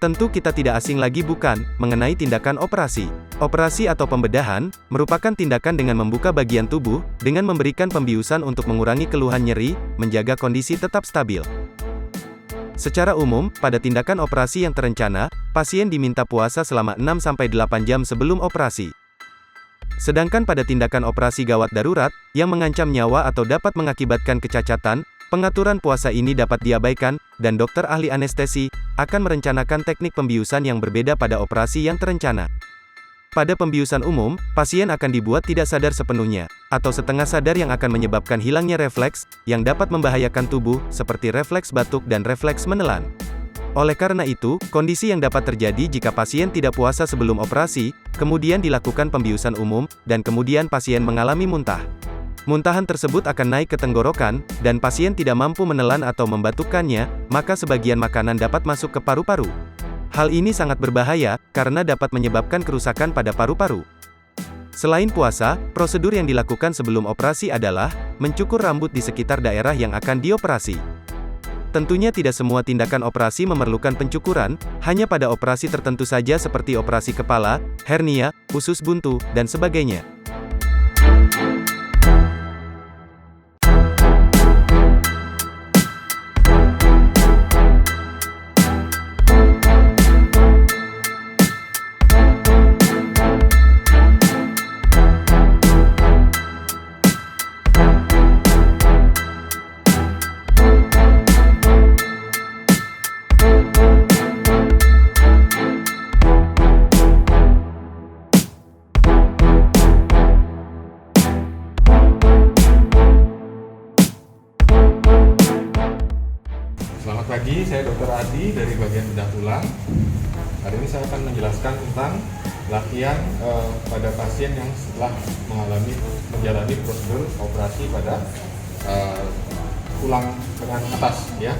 Tentu kita tidak asing lagi bukan, mengenai tindakan operasi. Operasi atau pembedahan, merupakan tindakan dengan membuka bagian tubuh, dengan memberikan pembiusan untuk mengurangi keluhan nyeri, menjaga kondisi tetap stabil. Secara umum, pada tindakan operasi yang terencana, pasien diminta puasa selama 6-8 jam sebelum operasi. Sedangkan pada tindakan operasi gawat darurat, yang mengancam nyawa atau dapat mengakibatkan kecacatan, pengaturan puasa ini dapat diabaikan, dan dokter ahli anestesi akan merencanakan teknik pembiusan yang berbeda pada operasi yang terencana. Pada pembiusan umum, pasien akan dibuat tidak sadar sepenuhnya, atau setengah sadar yang akan menyebabkan hilangnya refleks, yang dapat membahayakan tubuh, seperti refleks batuk dan refleks menelan. Oleh karena itu, kondisi yang dapat terjadi jika pasien tidak puasa sebelum operasi, kemudian dilakukan pembiusan umum, dan kemudian pasien mengalami muntah. Muntahan tersebut akan naik ke tenggorokan, dan pasien tidak mampu menelan atau membatukkannya, maka sebagian makanan dapat masuk ke paru-paru. Hal ini sangat berbahaya, karena dapat menyebabkan kerusakan pada paru-paru. Selain puasa, prosedur yang dilakukan sebelum operasi adalah mencukur rambut di sekitar daerah yang akan dioperasi. Tentunya tidak semua tindakan operasi memerlukan pencukuran, hanya pada operasi tertentu saja seperti operasi kepala, hernia, usus buntu, dan sebagainya. Selamat pagi, saya Dr. Adi dari bagian bedah tulang. Hari ini saya akan menjelaskan tentang latihan pada pasien yang setelah menjalani prosedur operasi pada tulang lengan atas. Ya.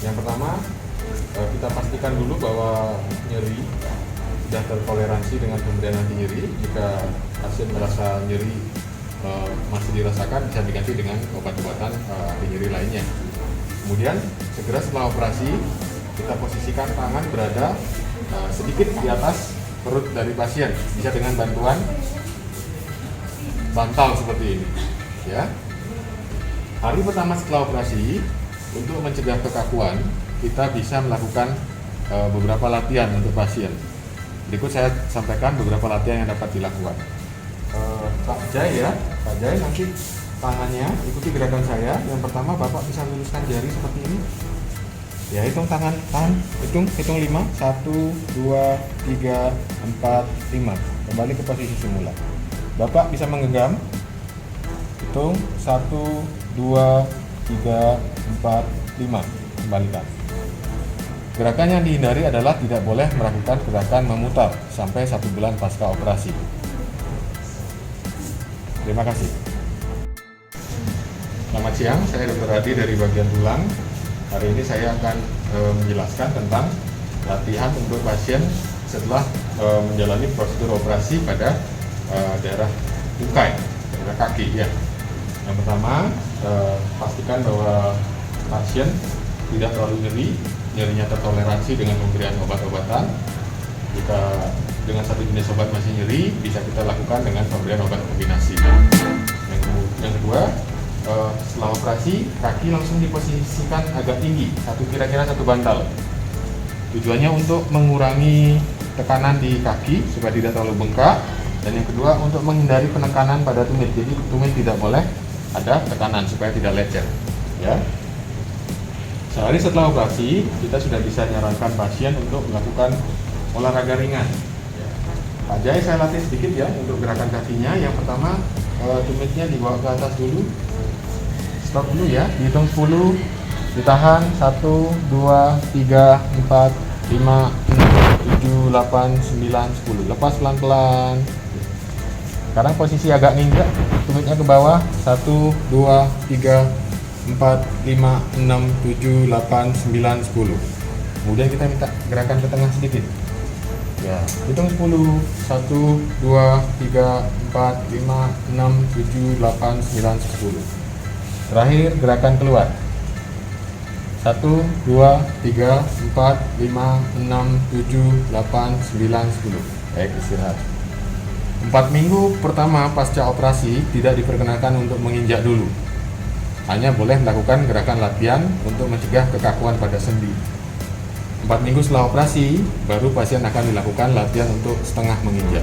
Yang pertama, kita pastikan dulu bahwa nyeri sudah tertoleransi dengan pemberian anti nyeri. Jika pasien merasa nyeri masih dirasakan, bisa diganti dengan obat-obatan anti nyeri lainnya. Kemudian segera setelah operasi, kita posisikan tangan berada sedikit di atas perut dari pasien, bisa dengan bantuan bantal seperti ini. Ya. Hari pertama setelah operasi, untuk mencegah kekakuan, kita bisa melakukan beberapa latihan untuk pasien. Berikut saya sampaikan beberapa latihan yang dapat dilakukan. Pak Jai ya, Pak Jai nanti tangannya ikuti gerakan saya. Yang pertama, Bapak bisa luruskan jari seperti ini. Ya, hitung tahan, hitung 5, 1, 2, 3, 4, 5. Kembali ke posisi semula. Bapak bisa menggenggam. Hitung 1, 2, 3, 4, 5. Kembalikan. Gerakan yang dihindari adalah tidak boleh melakukan gerakan memutar sampai 1 bulan pasca operasi. Terima kasih. Selamat siang, saya Dr. Adi dari bagian tulang. Hari ini saya akan menjelaskan tentang latihan untuk pasien setelah menjalani prosedur operasi pada daerah tungkai, daerah kaki ya. Yang pertama, pastikan bahwa pasien tidak terlalu nyeri, nyerinya tertoleransi dengan pemberian obat-obatan. Jika dengan satu jenis obat masih nyeri, bisa kita lakukan dengan pemberian obat kombinasi. Yang kedua, setelah operasi, kaki langsung diposisikan agak tinggi, kira-kira satu bantal. Tujuannya untuk mengurangi tekanan di kaki supaya tidak terlalu bengkak, dan yang kedua untuk menghindari penekanan pada tumit. Jadi tumit tidak boleh ada tekanan supaya tidak lecet. Ya. Sehari setelah operasi, kita sudah bisa menyarankan pasien untuk melakukan olahraga ringan. Ya. Pak Jai, saya latih sedikit ya untuk gerakan kakinya. Yang pertama, tumitnya dibawa ke atas dulu. Stop dulu ya, dihitung 10, ditahan 1, 2, 3, 4, 5, 6, 7, 8, 9, 10. Lepas pelan-pelan. Sekarang posisi agak ninja, tumitnya ke bawah. 1, 2, 3, 4, 5, 6, 7, 8, 9, 10. Kemudian kita minta gerakan ke tengah sedikit. Ya, hitung 10, 1, 2, 3, 4, 5, 6, 7, 8, 9, 10. Terakhir, gerakan keluar. 1, 1, 2, 3, 4, 5, 6, 7, 8, 9, 10. Baik, istirahat. 4 minggu pertama pasca operasi tidak diperkenankan untuk menginjak dulu. Hanya boleh melakukan gerakan latihan untuk mencegah kekakuan pada sendi. 4 minggu setelah operasi, baru pasien akan dilakukan latihan untuk setengah menginjak.